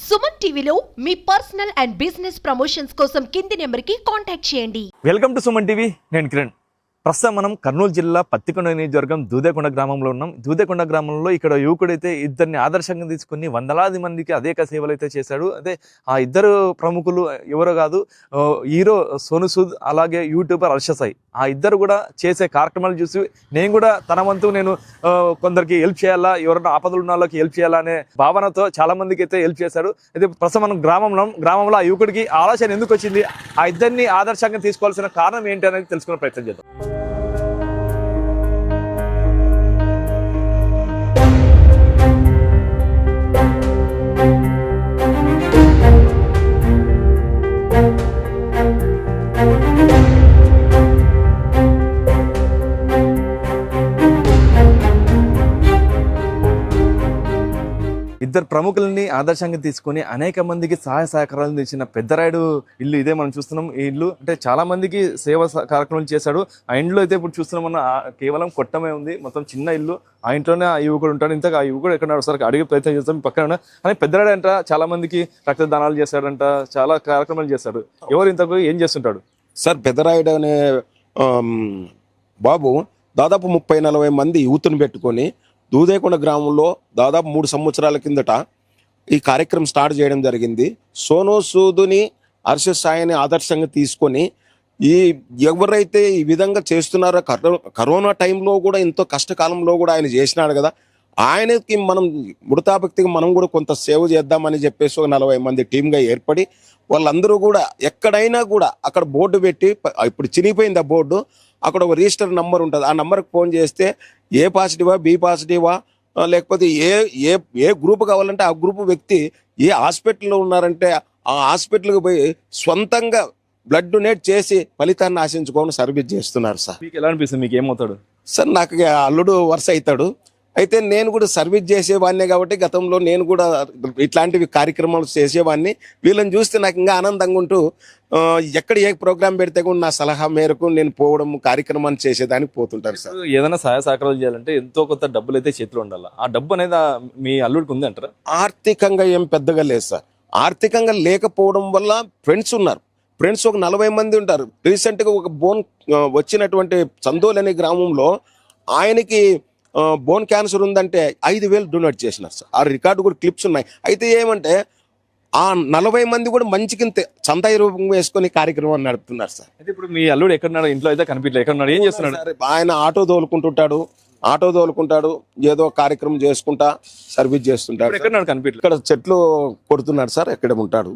సుమన్ టీవీలో మీ personal and business promotions కోసం కింది నెంబర్కి కాంటాక్ట్ చేయండి. Welcome to Suman TV. నేను కిరణ్. ప్రస్తుతం మనం కర్నూలు జిల్లా పత్తికొండ నియోజకవర్గం దూదేకొండ గ్రామంలో ఉన్నాం. దూదేకొండ గ్రామంలో ఇక్కడ యువకుడైతే ఇద్దరిని ఆదర్శంగా తీసుకుని వందలాది మందికి అనేక సేవలు అయితే చేశాడు. అదే ఆ ఇద్దరు ప్రముఖులు ఎవరో కాదు, హీరో సోను సూద్ అలాగే యూట్యూబర్ హర్ష సాయి. ఆ ఇద్దరు కూడా చేసే కార్యక్రమాలు చూసి నేను కూడా తన వంతు నేను కొందరికి హెల్ప్ చేయాలా, ఎవరైనా ఆపదలు ఉన్న వాళ్ళకి హెల్ప్ చేయాలా అనే భావనతో చాలా మందికి అయితే హెల్ప్ చేశాడు. అయితే ప్రస్తుతం మనం గ్రామంలో ఆ యువకుడికి ఆలోచన ఎందుకు వచ్చింది, ఆ ఇద్దరిని ఆదర్శంగా తీసుకోవాల్సిన కారణం ఏంటి అనేది తెలుసుకునే ప్రయత్నం చేద్దాం. ఇద్దరు ప్రముఖులని ఆదర్శంగా తీసుకొని అనేక మందికి సహాయ సహకారాలు తెచ్చిన పెద్దరాయుడు ఇల్లు ఇదే మనం చూస్తున్నాం. ఈ ఇల్లు అంటే చాలా మందికి సేవ కార్యక్రమాలు చేశాడు. ఆ ఇంట్లో అయితే ఇప్పుడు చూస్తున్నాం మనం, కేవలం కొట్టమే ఉంది, మొత్తం చిన్న ఇల్లు. ఆ ఇంట్లోనే ఆ యువకుడు ఉంటాడు. ఇంతగా ఆ యువకుడు ఎక్కడ ఒకసారి అడిగే ప్రయత్నం చేస్తాం పక్కన. అని పెద్దరాయుడు అంట చాలా మందికి రక్తదానాలు చేశాడంట, చాలా కార్యక్రమాలు చేశాడు. ఎవరు ఇంతకు ఏం చేస్తుంటాడు సార్? పెద్దరాయుడు అనే బాబు దాదాపు 30-40 మంది యూత్ని పెట్టుకొని దూదేకొండ గ్రామంలో దాదాపు 3 సంవత్సరాల కిందట ఈ కార్యక్రమం స్టార్ట్ చేయడం జరిగింది. సోను సూదుని హర్ష సాయిని ఆదర్శంగా తీసుకొని ఈ ఎవరైతే ఈ విధంగా చేస్తున్నారో, కరోనా టైంలో కూడా ఎంతో కష్టకాలంలో కూడా ఆయన చేసినాడు కదా, ఆయనకి మనం మృతాభక్తిగా మనం కూడా కొంత సేవ చేద్దామని చెప్పేసి ఒక 40 మంది టీమ్గా ఏర్పడి వాళ్ళందరూ కూడా ఎక్కడైనా కూడా అక్కడ బోర్డు పెట్టి, ఇప్పుడు చినిగిపోయింది ఆ బోర్డు, అక్కడ ఒక రిజిస్టర్ నంబర్ ఉంటుంది. ఆ నెంబర్కి ఫోన్ చేస్తే ఏ పాజిటివా, బి పాజిటివా, లేకపోతే ఏ గ్రూప్ కావాలంటే ఆ గ్రూప్ వ్యక్తి ఏ హాస్పిటల్లో ఉన్నారంటే ఆ హాస్పిటల్కి పోయి సొంతంగా బ్లడ్ డొనేట్ చేసి ఫలితాన్ని ఆశించుకొని సర్వీస్ చేస్తున్నారు సార్. మీకు ఎలా అనిపిస్తుంది? మీకు ఏమవుతాడు సార్? నాకు అల్లుడు వరుస అవుతాడు. అయితే నేను కూడా సర్వీస్ చేసేవాడినే కాబట్టి గతంలో నేను కూడా ఇట్లాంటివి కార్యక్రమాలు చేసేవాడిని. వీళ్ళని చూస్తే నాకు ఇంకా ఆనందంగా ఉంటూ ఎక్కడ ఏ ప్రోగ్రాం పెడితే కూడా నా సలహా మేరకు నేను పోవడం, కార్యక్రమాన్ని చేసేదానికి పోతుంటారు సార్. ఏదైనా సహాయ సహకారాలు చేయాలంటే ఎంతో కొంత డబ్బులు అయితే చేతిలో ఉండాలి. ఆ డబ్బు అనేది మీ అల్లుడికి ఉంది అంటారా? ఆర్థికంగా ఏం పెద్దగా లేదు సార్. ఆర్థికంగా లేకపోవడం వల్ల ఫ్రెండ్స్ ఉన్నారు. ఫ్రెండ్స్ ఒక 40 మంది ఉంటారు. రీసెంట్గా ఒక బోన్ వచ్చినటువంటి చందోల్ అనే గ్రామంలో ఆయనకి బోన్ క్యాన్సర్ ఉందంటే 5,000 డొనేట్ చేసినారు సార్. ఆ రికార్డు కూడా క్లిప్స్ ఉన్నాయి. అయితే ఏమంటే ఆ 40 మంది కూడా మంచి కింద చందాయి రూపం వేసుకొని కార్యక్రమాన్ని నడుపుతున్నారు సార్. అయితే ఇప్పుడు మీ అల్లుడు ఎక్కడున్నాడు? ఇంట్లో అయితే కనిపించలేదు. ఎక్కడున్నాడు? ఏం చేస్తున్నాడు? ఆయన ఆటో తోలుకుంటాడు, ఏదో కార్యక్రమం చేసుకుంటా సర్వీస్ చేస్తుంటాడు. ఇక్కడ చెట్లు కొడుతున్నాడు సార్. ఎక్కడ ఉంటాడు?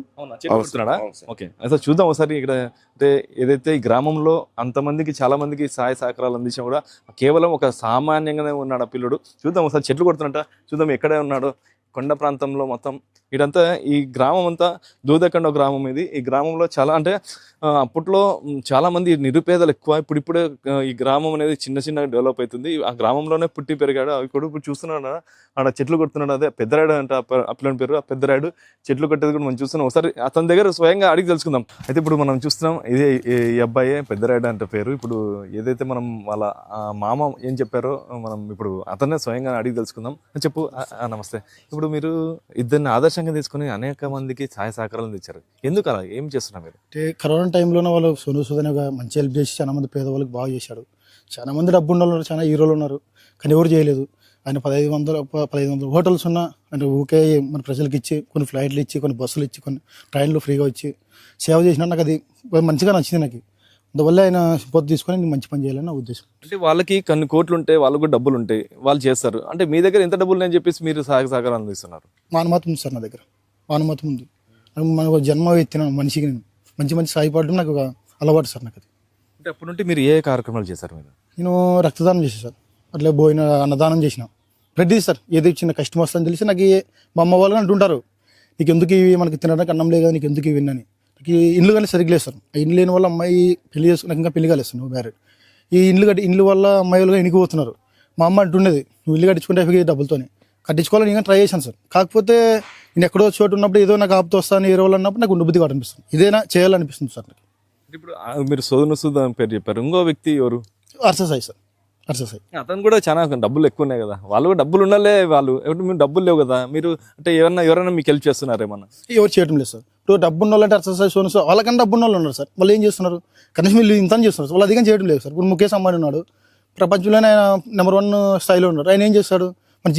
ఓకే, అసలు చూద్దాం ఒకసారి. ఇక్కడ అంటే ఏదైతే ఈ గ్రామంలో అంతమందికి చాలా మందికి సహాయ సహకారాలు అందించినా కూడా కేవలం ఒక సామాన్యంగానే ఉన్నాడు ఆ పిల్లడు. చూద్దాం ఒకసారి. చెట్లు కొడుతున్నట్ట చూద్దాం ఎక్కడే ఉన్నాడు. కొండ ప్రాంతంలో మొత్తం ఇదంతా ఈ గ్రామం అంతా దూదేకొండ గ్రామం ఇది. ఈ గ్రామంలో చాలా అంటే అప్పట్లో చాలా మంది నిరుపేదలు ఎక్కువ. ఇప్పుడిప్పుడే ఈ గ్రామం అనేది చిన్నగా డెవలప్ అవుతుంది. ఆ గ్రామంలోనే పుట్టి పెరిగాడు. అవి కూడా ఇప్పుడు చూస్తున్నాడు ఆడ చెట్లు కొడుతున్నాడు. అదే పెద్దరాయుడు అంటే ఆ పిల్లని పేరు. ఆ పెద్దరాయుడు చెట్లు కొట్టేది కూడా మనం చూస్తున్నాం. ఒకసారి అతని దగ్గర స్వయంగా అడిగి తెలుసుకుందాం. అయితే ఇప్పుడు మనం చూస్తున్నాం ఇదే ఈ అబ్బాయే పెద్దరాయుడు అంటే పేరు. ఇప్పుడు ఏదైతే మనం వాళ్ళ మామ ఏం చెప్పారో మనం ఇప్పుడు అతన్నే స్వయంగా అడిగి తెలుసుకుందాం. చెప్పు. నమస్తే. ఇప్పుడు మీరు ఇద్దరిని ఆదర్శంగా తీసుకుని అనేక మందికి సహాయ సహకారాలు తెచ్చారు. ఎందుకు అలా? ఏం చేస్తున్నారు మీరు? అంటే కరోనా టైంలోనే వాళ్ళు సోను సూద్ మంచి హెల్ప్ చేసి చాలా మంది పేదవాళ్ళకి బాగా చేశాడు. చాలా మంది డబ్బు ఉన్న వాళ్ళు, చాలా హీరోలు ఉన్నారు, కానీ ఎవరు చేయలేదు. ఆయన 1500 హోటల్స్ ఉన్నా అంటే ఊకే మన ప్రజలకు ఇచ్చి, కొన్ని ఫ్లైట్లు ఇచ్చి, కొన్ని బస్సులు ఇచ్చి, కొన్ని ట్రైన్లు ఫ్రీగా ఇచ్చి సేవ చేసినా నాకు అది మంచిగా నచ్చింది. నాకు అందువల్ల ఆయన పొద్దు తీసుకొని మంచి పని చేయాలని నా ఉద్దేశం. అంటే వాళ్ళకి కొన్ని కోట్లు ఉంటాయి, వాళ్ళకు కూడా డబ్బులు ఉంటాయి, వాళ్ళు చేస్తారు. అంటే మీ దగ్గర ఎంత డబ్బులు అని చెప్పేసి మీరు సహకారం అందిస్తున్నారు? మానవత్వం ఉంది సార్. నా దగ్గర మానవత్వం ఉంది. మనకు జన్మ ఎత్తిన మనిషికి నేను మంచి సాయపడడం నాకు అలవాటు సార్. నాకు అది. అంటే అప్పటి నుండి మీరు ఏ కార్యక్రమాలు చేశారు? నేను రక్తదానం చేశాను సార్. అట్లే పోయిన అన్నదానం చేసిన ప్రతిదీ సార్. ఏది చిన్న కష్టం వస్తుందని తెలిసి నాకు మా అమ్మ వాళ్ళు అంటుంటారు, నీకు ఎందుకు ఇవి, మనకి తినడానికి అన్నం లేదు కదా, నీకు ఎందుకు ఇవి విన్నని. నాకు ఇల్లు కానీ సరిగ్గా లేదు సార్. ఆ ఇల్లు లేని వల్ల అమ్మాయి పెళ్లి చేసుకున్నాక ఇంకా పెళ్లి కాలేస్తాను మ్యారేడ్. ఈ ఇల్లు వల్ల అమ్మాయి వాళ్ళు ఇనికిపోతున్నారు. మా అమ్మ అంటుండేది, నువ్వు ఇల్లు కట్టించుకుంటే డబ్బులతోనే కట్టించుకోవాలని నేను ట్రై చేశాను సార్. కాకపోతే నేను ఎక్కడో చోటు ఉన్నప్పుడు ఏదో నాకు ఆపుతూ వస్తాను, ఏ రోజులు అన్నప్పుడు నాకు ఉండబుద్ధి కాదు అనిపిస్తుంది. ఇదేనా చేయాలనిపిస్తుంది సార్ నాకు. ఇప్పుడు మీరు సోను సూద్ పేరు చెప్పారు, ఇంకో వ్యక్తి ఎవరు? హర్ష సాయి సార్. అర్ససాయి. అతను కూడా చాలా డబ్బులు ఎక్కువ ఉన్నాయి కదా, వాళ్ళు కూడా డబ్బులు ఉండాలే, వాళ్ళు ఎవరు మీరు డబ్బులు లేవు కదా, మీరు అంటే ఎవరైనా మీకు హెల్ప్ చేస్తున్నారు ఏమన్నా? ఎవరు చేయడం లేదు సార్. ఇప్పుడు డబ్బు ఉన్న వాళ్ళంటే అర్ససాయి సోను సూద్ వాళ్ళకన్నా డబ్బు ఉన్న వాళ్ళు ఉన్నారు సార్. వాళ్ళు ఏం చేస్తున్నారు, కనీసం వీళ్ళు ఇంత చేస్తున్నారు, వాళ్ళు అధికం చేయడం లేదు సార్. ఇప్పుడు ముఖేష్ అంబానీ ఉన్నాడు, ప్రపంచంలోనే ఆయన నెంబర్ 1 స్థాయిలో ఉన్నాడు. ఆయన ఏం చేస్తాడు, మన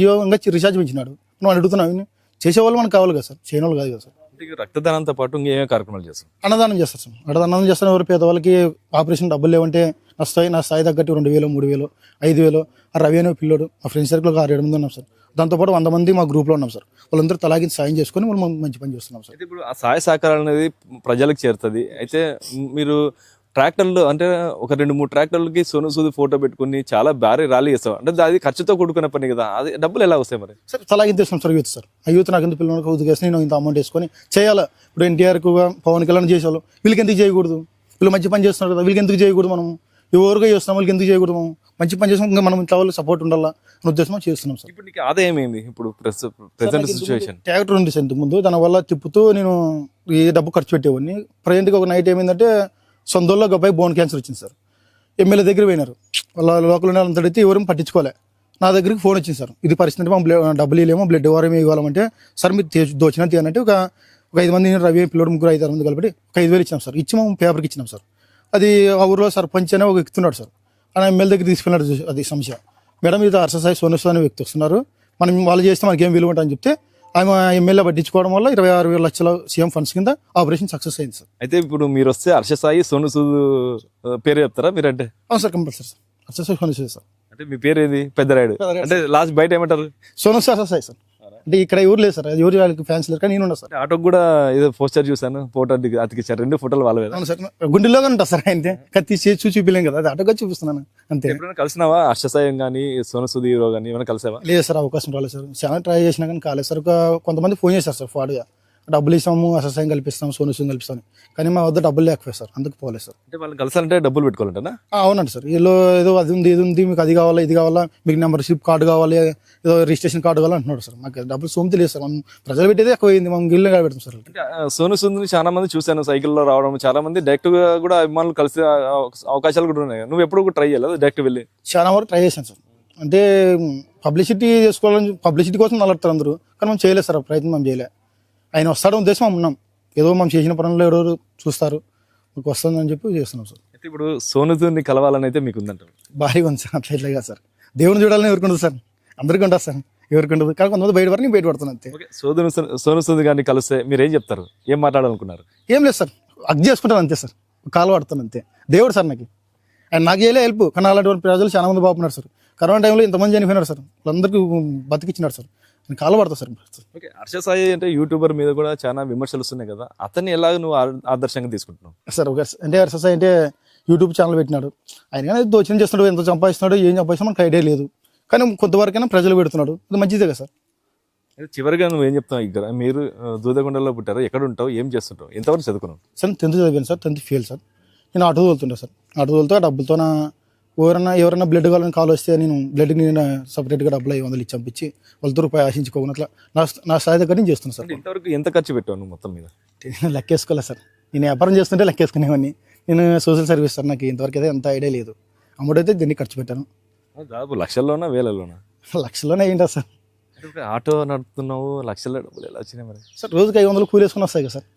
జియో ఇంకా రీఛార్జ్ పెంచినాడు. మనం అడుగుతున్నాం, ఇవన్నీ చేసేవాళ్ళు మనకు కావాలి కదా సార్, చేయని వాళ్ళు కాదు కదా సార్. అంటే రక్తదానంతో పాటు ఇంకేమేమి కార్యక్రమాలు చేస్తారు? అన్నదానం చేస్తారు సార్. అన్నదానం చేస్తాను. ఎవరు పేదవాళ్ళకి ఆపరేషన్ డబ్బులు లేవంటే నా స్థాయి తగ్గట్టు 2,000, 3,000, 5,000. ఆ రవి అనే పిల్లడు మా ఫ్రెండ్ సర్కిల్ 6-7 మంది ఉన్నాం సార్. దాంతోపాటు 100 మంది మా గ్రూప్లో ఉన్నాం సార్. వాళ్ళందరూ తలాగి సాయం చేసుకొని మనం మంచి పని చేస్తున్నాం సార్. అయితే ఇప్పుడు ఆ సహాయ సహకారాలు అనేది ప్రజలకు చేరుతుంది. అయితే మీరు ట్రాక్టర్లు అంటే ఒక 2-3 ట్రాక్టర్లకి సోను సూద్ ఫోటో పెట్టుకుని చాలా భారీ ర్యాలీ చేస్తాం అంటే అది ఖర్చుతో కూడుకున్న పని కదా, అది డబ్బులు ఎలా వస్తాయి మరి? సార్ తలాగి తెస్తాం సార్ యూత్ సార్. ఆ యూత్ నాకు ఎందుకు పిల్లలకు ఉద్దేశం నేను ఇంత అమౌంట్ వేసుకొని చేయాలా. ఇప్పుడు ఎన్టీఆర్కు పవన్ కళ్యాణ్ చేసేవాళ్ళు, వీళ్ళకి ఎందుకు చేయకూడదు? వీళ్ళు మంచి పని చేస్తున్నారు కదా, వీళ్ళకి ఎందుకు చేయకూడదు? మనం ఎవరుగా చేస్తున్నాం, వాళ్ళకి ఎందుకు చేయకూడదు? మనం మంచి పని చేస్తాం, ఇంకా మనం ఇంట్లో వాళ్ళు సపోర్ట్ ఉండాలా అని ఉద్దేశం చేస్తున్నాం సార్. ఇప్పుడు నీకు ఆదాయం ఏంది ఇప్పుడు ప్రెసెంట్ సిచ్యువేషన్? ట్రాక్టర్ ఉంది సార్ ఇంతకు ముందు, దానివల్ల తిప్పుతూ నేను ఈ డబ్బు ఖర్చు పెట్టేవాడిని. ప్రజెంట్గా ఒక నైట్ ఏమైందంటే సొంతలో గబ్బాయి బోన్ క్యాన్సర్ వచ్చింది సార్. ఎమ్మెల్యే దగ్గర పోయినారు, వాళ్ళ లోకల్ ఉన్న వాళ్ళంతా అడిగితే ఎవరు పట్టించుకోలే. నా దగ్గరికి ఫోన్ వచ్చింది సార్, ఇది పరిస్థితి అంటే మనం డబ్బులు ఇవ్వలేమో, బ్లడ్ వారం ఇవ్వాలంటే సార్ మీరు దోచినా తీయాలంటే ఒక 5 మంది రవి పిల్లడు 3-5 మంది కలిపి ఒక 5,000 ఇచ్చినాం సార్. ఇచ్చి మేము పేపర్కి ఇచ్చినాం సార్. అది ఆ ఊరిలో సర్పంచ్ అనే ఒక వ్యక్తి ఉన్నాడు సార్, ఆయన ఎమ్మెల్యే దగ్గర తీసుకెళ్ళాడు. అది సమస్య, మేడం ఇది అర్ససాయి సోను సూద్ అనే వ్యక్తి వస్తున్నారు, మనం వాళ్ళు చేస్తే మనకి ఏం విలువ ఉంటుంది అని చెప్తే ఆమె ఎమ్మెల్యే పట్టించుకోవడం వల్ల 26,000 లక్షల సీఎం ఫండ్స్ కింద ఆపరేషన్ సక్సెస్ అయింది సార్. అయితే ఇప్పుడు మీరు వస్తే హర్షసాయి సోను సూద్ పేరు చెప్తారా మీరంటే? అవును సార్, కంపల్సరీ సార్. అర్ససాయి సోను సూద్ సార్. అంటే మీ పేరు ఏది? పెద్దరాయుడు. అంటే లాస్ట్ బయట ఏమంటారు? సోను సూద్ అర్ససాయి సార్. అంటే ఇక్కడ ఎవరు లేదు సార్, ఎవరు వాళ్ళకి ఫ్యాన్స్ లేరు, కానీ నేను ఉన్నా సార్. ఆటోకి కూడా ఏదో పోస్టర్ చూసాను, ఫోటో అతికిచ్చారు, 2 ఫోటోలు వాళ్ళవే. అవును సార్, గుండెల్లోనే ఉంటా సార్. అయితే కత్తి చేసి చూపిలేం కదా, అది ఆటోగా చూపిస్తున్నాను అంతే. ఎప్పుడైనా కలిసినావా హర్షసాయం కానీ సోను సూద్ హీరో కానీ ఏమైనా కలిసావా? లేదు సార్, అవకాశం రాలేదు సార్. చాలా ట్రై చేసినా కానీ కాలేదు సార్. కొంతమంది ఫోన్ చేశారు సార్ ఫాడ్గా, డబ్బులు ఇస్తాము, అసహాయం కల్పిస్తాము, సోను సూద్ కల్పిస్తాము, కానీ మా వద్ద డబ్బులు లేకపోయాయి సార్, అందుకు పోలేదు సార్. అంటే వాళ్ళు కలిసాలంటే డబ్బులు పెట్టుకోవాలంటనా? అవునండి సార్. వీళ్ళు ఏదో అది ఉంది, ఇది ఉంది, మీకు అది కావాలా, ఇది కావాలా, మీకు మెంబర్షిప్ కార్డు కావాలి, ఏదో రిజిస్ట్రేషన్ కార్డు కావాలి అంటున్నాడు సార్. మాకు డబ్బులు సోమతి లేదు సార్, మనం ప్రజలు పెట్టేది ఎక్కువ అయింది, మనం గిల్లు పెడతాం సార్. సోను సూద్ చాలా మంది చూశాను సైకిల్లో రావడం, చాలా మంది డైరెక్ట్ గా కూడా అభిమానులు కలిసి అవకాశాలు కూడా ఉన్నాయి. నువ్వు ఎప్పుడు ట్రై చేయలేదు డైరెక్ట్ వెళ్ళి? చాలా వరకు ట్రై చేశాను సార్. అంటే పబ్లిసిటీ చేసుకోవాలని, పబ్లిసిటీ కోసం నలుగుతారు అందరూ, కానీ మనం చేయలేదు సార్, ప్రయత్నం మనం చేయలేదు. ఆయన వస్తాడు ఉద్దేశం మనం ఉన్నాం, ఏదో మనం చేసిన పనులు ఎవరు చూస్తారు, మీకు వస్తుందని చెప్పి చేస్తున్నాం సార్. అయితే ఇప్పుడు సోను సూద్ని కలవాలని అయితే మీకు ఉందంటారు? భారీగా ఉంది సార్. అట్లా ఇట్లా కాదు సార్, దేవుని చూడాలని ఎవరికి ఉండదు సార్, అందరికీ ఉంటుంది సార్, ఎవరికి ఉండదు. కానీ కొంతమంది బయట వరకు బయటపడుతుంది అంతే. సోను సూద్ గారిని కలిస్తే మీరు ఏం చెప్తారు, ఏం మాట్లాడాలనుకున్నారు? ఏం లేదు సార్, అగ్ చేసుకుంటాను అంతే సార్, కాలు పడుతాను అంతే. దేవుడు సార్ నాకు, ఆయన నాకు చేయలే హెల్ప్, కానీ అలాంటి ప్రజలు చాలా మంది బాగున్నారు సార్. కరోనా టైంలో ఇంతమంది చనిపోయినారు సార్, వాళ్ళందరికీ బతికిచ్చినారు సార్, నేను కాలు పడతా సార్. ఓకే, హర్షసాయి అంటే యూట్యూబర్ మీద కూడా చాలా విమర్శలు వస్తున్నాయి కదా, అతన్ని ఎలా నువ్వు ఆదర్శంగా తీసుకుంటున్నావు? సార్ ఒక అంటే హర్షసాయి అంటే యూట్యూబ్ ఛానల్ పెట్టినాడు, ఆయన కానీ దోచన చేస్తున్నాడు, ఎంత సంపాదిస్తున్నాడు, ఏం సంపాదిస్తున్నాడు మనకు ఐడియా లేదు, కానీ కొంతవరకైనా ప్రజలు పెడుతున్నాడు, అది మంచిదే కదా సార్. చివరిగా నువ్వు ఏం చెప్తావు? ఇక్కడ మీరు దూదకొండలో పుట్టారు, ఎక్కడ ఉంటావు, ఏం చేస్తుంటావు, ఎంతవరకు చదువుకున్నావు? సార్ 10th చదివాను సార్, 10th ఫెయిల్ సార్. నేను ఆటో తోలుతుంటా సార్, ఆటో తోలుతా డబ్బులతో ఎవరైనా బ్లడ్ కావాలని కాల్ వస్తే నేను బ్లడ్కి నేను సపరేట్గా డబ్బులు 500 ఇచ్చి పంపించి వాళ్ళతో రూపాయి ఆశించుకోకుండా అట్లా నా స్థాయి దగ్గర నేను చేస్తున్నాను సార్. ఇంతవరకు ఎంత ఖర్చు పెట్టావు నువ్వు మొత్తం మీద? లెక్కేసుకోలేదు సార్, నేను వ్యాపారం చేస్తుంటే లెక్కేసుకునేవాడిని, నేను సోషల్ సర్వీస్ సార్, నాకు ఇంతవరకు అయితే అంత ఐడియా లేదు. అమౌంట్ అయితే దీన్ని ఖర్చు పెట్టాను. దాదాపు లక్షల్లోనా వేలలోనా? లక్షల్లోనే ఏంటా సార్. ఆటో నడుపుతున్నావు, లక్షల డబ్బులు ఎలా వచ్చినాయి మరి? సార్ రోజుకి 500 కూలి వేసుకుని వస్తాయి కదా సార్,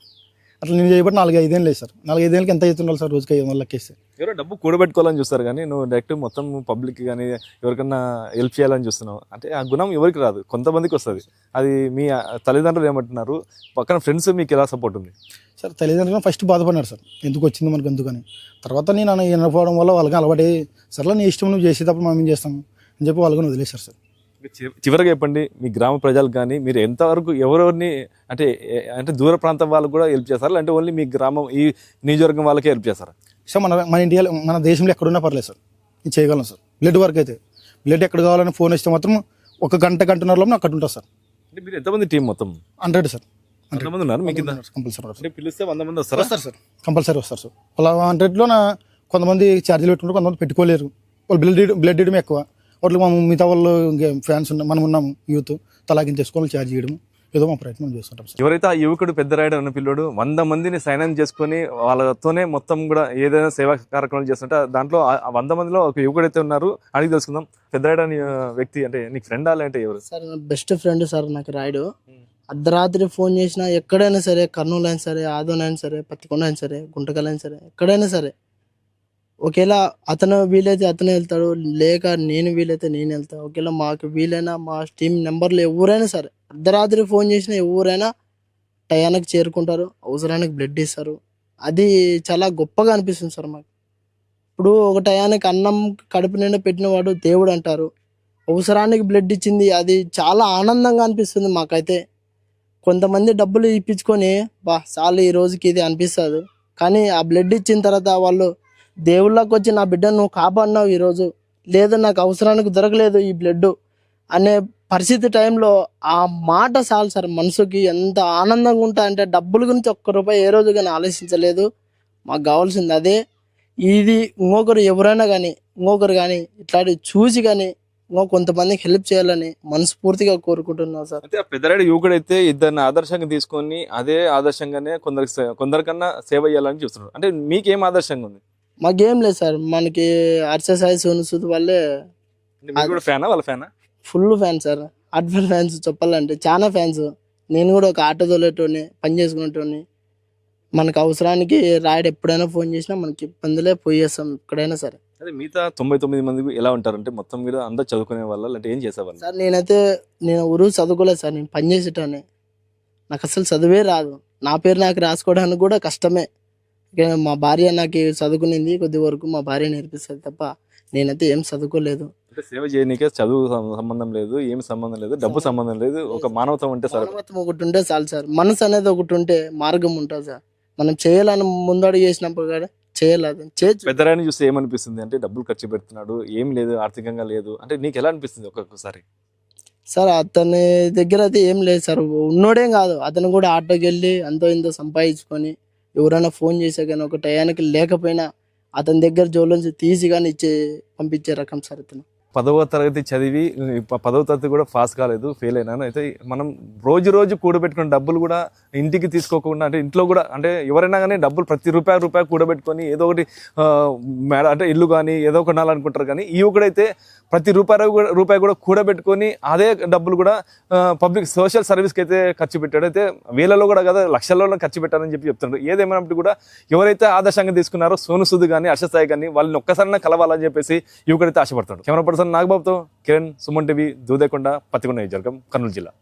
అట్లా నేను చేయబట్టి 4-5 ఏళ్ళు లేదు సార్. 4-5 ఏళ్ళకి ఎంత అవుతుండాలి సార్ రోజుకి 500 లెక్కేస్తే? ఎవరో డబ్బు కూడబెట్టుకోవాలని చూస్తారు కానీ నువ్వు డైరెక్ట్ మొత్తం పబ్లిక్ కానీ ఎవరికన్నా హెల్ప్ చేయాలని చూస్తున్నావు అంటే ఆ గుణం ఎవరికి రాదు, కొంతమందికి వస్తుంది. అది మీ తల్లిదండ్రులు ఏమంటున్నారు, పక్కన ఫ్రెండ్స్ మీకు ఎలా సపోర్ట్ ఉంది? సార్ తల్లిదండ్రులు ఫస్ట్ బాధపడినారు సార్, ఎందుకు వచ్చింది మనకు ఎందుకని. తర్వాత నేను వినకపోవడం వల్ల వాళ్ళకి అలవాటే, సర్లే నీ ఇష్టం, నువ్వు చేసేటప్పుడు మేము ఏం చేస్తాము అని చెప్పి వాళ్ళని వదిలేశారు సార్. చివరిగా చెప్పండి, మీ గ్రామ ప్రజలకు కానీ మీరు ఎంతవరకు ఎవరెవరిని అంటే అంటే దూర ప్రాంతం వాళ్ళకు కూడా హెల్ప్ చేస్తారా, అంటే ఓన్లీ మీ గ్రామం ఈ నియోజకవర్గం వాళ్ళకే హెల్ప్ చేస్తారా? సార్ మన ఇండియాలో మన దేశంలో ఎక్కడున్నా పర్లేదు సార్, నేను చేయగలను సార్. బ్లడ్ వర్క్ అయితే బ్లడ్ ఎక్కడ కావాలని ఫోన్ వస్తే మాత్రం 1 గంటన్నరలో అక్కడ ఉంటాను సార్. అంటే మీరు ఎంతమంది టీం మొత్తం? 100 సార్. 100 మంది ఉన్నారు మీకు? కంపల్సరీ అంటే పిలిస్తే 100 మంది వస్తారా? వస్తారు సార్, కంపల్సరీ వస్తారు సార్. వాళ్ళ 100లో కొంతమంది ఛార్జీలు పెట్టుకుంటారు, కొంతమంది పెట్టుకోలేరు, వాళ్ళు బ్లడ్ ఇవ్వడం ఎక్కువ, వాళ్ళు మిగతా వాళ్ళు ఫ్యాన్స్ మనం ఉన్నాము యూత్ తలాగిన చేసుకోవాలి ఛార్జ్ చేయడము, ఏదో మా ప్రయత్నం చేస్తుంటాం సార్. ఎవరైతే ఆ యువకుడు పెద్ద రైడర్ అన్న పిల్లోడు 100 మందిని సైన్ చేసుకొని వాళ్ళతోనే మొత్తం కూడా ఏదైనా సేవా కార్యక్రమాలు చేస్తుంటే దాంట్లో ఆ 100 మందిలో ఒక యువకుడు అయితే ఉన్నారు. అడిగి తెలుసుకుందాం. పెద్ద రైడర్ అనే వ్యక్తి అంటే నీకు ఫ్రెండ్ అంటే ఎవరు? సార్ నా బెస్ట్ ఫ్రెండ్ సార్ నాకు రాయుడు. అర్ధరాత్రి ఫోన్ చేసినా ఎక్కడైనా సరే, కర్నూలు అయినా సరే, ఆదోన్ అయినా సరే, పత్తికొండ అయినా సరే, గుంటకల్ అయినా సరే, ఎక్కడైనా సరే ఒకవేళ అతను వీలైతే అతను వెళ్తాడు, లేక నేను వీలైతే నేను వెళ్తా. ఒకవేళ మాకు వీలైనా మా టీం నెంబర్లు ఎవరైనా సరే అర్ధరాత్రి ఫోన్ చేసినా ఎవరైనా టయానికి చేరుకుంటారు, అవసరానికి బ్లడ్ ఇస్తారు. అది చాలా గొప్పగా అనిపిస్తుంది సార్ మాకు. ఇప్పుడు ఒక టయానికి అన్నం కడుపు నిండా పెట్టినవాడు దేవుడు అంటారు, అవసరానికి బ్లడ్ ఇచ్చింది, అది చాలా ఆనందంగా అనిపిస్తుంది మాకైతే. కొంతమంది డబ్బులు ఇప్పించుకొని చాలు ఈ రోజుకి ఇది అనిపిస్తుంది, కానీ ఆ బ్లడ్ ఇచ్చిన తర్వాత వాళ్ళు దేవుళ్ళకి వచ్చి నా బిడ్డను నువ్వు కాపాడినావు ఈరోజు, లేదు నాకు అవసరానికి దొరకలేదు ఈ బ్లడ్ అనే పరిస్థితి టైంలో ఆ మాట చాలు సార్ మనసుకి ఎంత ఆనందంగా ఉంటా అంటే. డబ్బుల గురించి ఒక్క రూపాయి ఏ రోజు కానీ ఆలోచించలేదు, మాకు కావాల్సింది అదే. ఇది ఇంకొకరు ఎవరైనా కానీ ఇంకొకరు కానీ ఇట్లాంటివి చూసి కానీ కొంతమందికి హెల్ప్ చేయాలని మనస్ఫూర్తిగా కోరుకుంటున్నాను సార్. అయితే ఆ పెద్దరాయుడు యువకుడు అయితే ఇద్దరిని ఆదర్శంగా తీసుకొని అదే ఆదర్శంగానే కొందరికన్నా సేవ చేయాలని చూస్తున్నారు. అంటే మీకేం ఆదర్శంగా ఉంది? మాకేం లేదు సార్, మనకి అర్ససాయి సోను సూద్ వాళ్ళే ఫ్యానా వాళ్ళ ఫ్యానా? ఫుల్ ఫ్యాన్ సార్, అడ్వర్ ఫ్యాన్స్ చెప్పాలంటే చాలా ఫ్యాన్స్. నేను కూడా ఒక ఆటో తోలేటోని, పని చేసుకునేటోని. మనకు అవసరానికి రాయుడు ఎప్పుడైనా ఫోన్ చేసినా మనకి ఇబ్బందులే పోయేస్తాం ఎక్కడైనా సరే. అదే మిగతా 99 మంది ఎలా ఉంటారంటే మొత్తం మీద అందరూ చదువుకునే వాళ్ళ అంటే ఏం చేసేవాళ్ళు? సార్ నేను ఊరు చదువుకోలేదు సార్, నేను పని చేసేటాన్ని. నాకు అసలు చదువే రాదు, నా పేరు నాకు రాసుకోవడానికి కూడా కష్టమే. మా భార్య నాకు చదువుకునింది కొద్ది వరకు, మా భార్య నేర్పిస్తుంది తప్ప నేనైతే ఏం చదువుకోలేదు. అంటే సేవ చేయనీకే చదువు సంబంధం లేదు, ఏమి సంబంధం లేదు, డబ్బు సంబంధం లేదు, ఒక మానవత్వం ఉంటే సార్. మానవత్వం ఒకటి ఉంటే చాలు సార్, మనసు అనేది ఒకటి ఉంటే మార్గం ఉంటుంది సార్. మనం చేయాలని ముందడుగు చేసినప్పుడు కూడా చేయలేదు. పెద్దరాయని చూస్తే ఏమనిపిస్తుంది అంటే డబ్బులు ఖర్చు పెడుతున్నాడు, ఏం లేదు, ఆర్థికంగా లేదు అంటే నీకు ఎలా అనిపిస్తుంది ఒక్కొక్కసారి? సార్ అతని దగ్గర అయితే ఏం లేదు సార్, ఉన్నోడేం కాదు, అతను కూడా ఆటోకి వెళ్ళి అంతో ఇంతో సంపాదించుకొని ఎవరైనా ఫోన్ చేసే కానీ ఒక టయానికి లేకపోయినా అతని దగ్గర జోలోంచి తీసి కానీ పంపించే రకం సార్ అతను. 10వ తరగతి చదివి 10వ తరగతి కూడా పాస్ కాలేదు, ఫెయిల్ అయినాను. అయితే మనం రోజు కూడబెట్టుకున్న డబ్బులు కూడా ఇంటికి తీసుకోకుండా అంటే ఇంట్లో కూడా అంటే ఎవరైనా కానీ డబ్బులు ప్రతి రూపాయి కూడబెట్టుకొని ఏదో ఒకటి అంటే ఇల్లు కానీ ఏదో కొనాలనుకుంటారు. కానీ ఈ ఒకడైతే ప్రతి రూపాయి కూడా కూడబెట్టుకొని అదే డబ్బులు కూడా పబ్లిక్ సోషల్ సర్వీస్కి అయితే ఖర్చు పెట్టాడు. అయితే వేలలో కూడా కదా లక్షల్లో ఖర్చు పెట్టారని చెప్తున్నాడు. ఏదేమైనప్పుడు కూడా ఎవరైతే ఆదర్శంగా తీసుకున్నారో సోను సూద్ కానీ అర్షసాయి కానీ వాళ్ళని ఒక్కసారైనా కలవాలని చెప్పేసి యువకుడైతే ఆశపడతాడు. కెమెరా పర్సన్ నాగబాబుతో కిరణ్, సుమన్ టీవీ, దూదేకొండ, పత్తికొండ నియోజకవర్గం, కర్నూలు జిల్లా.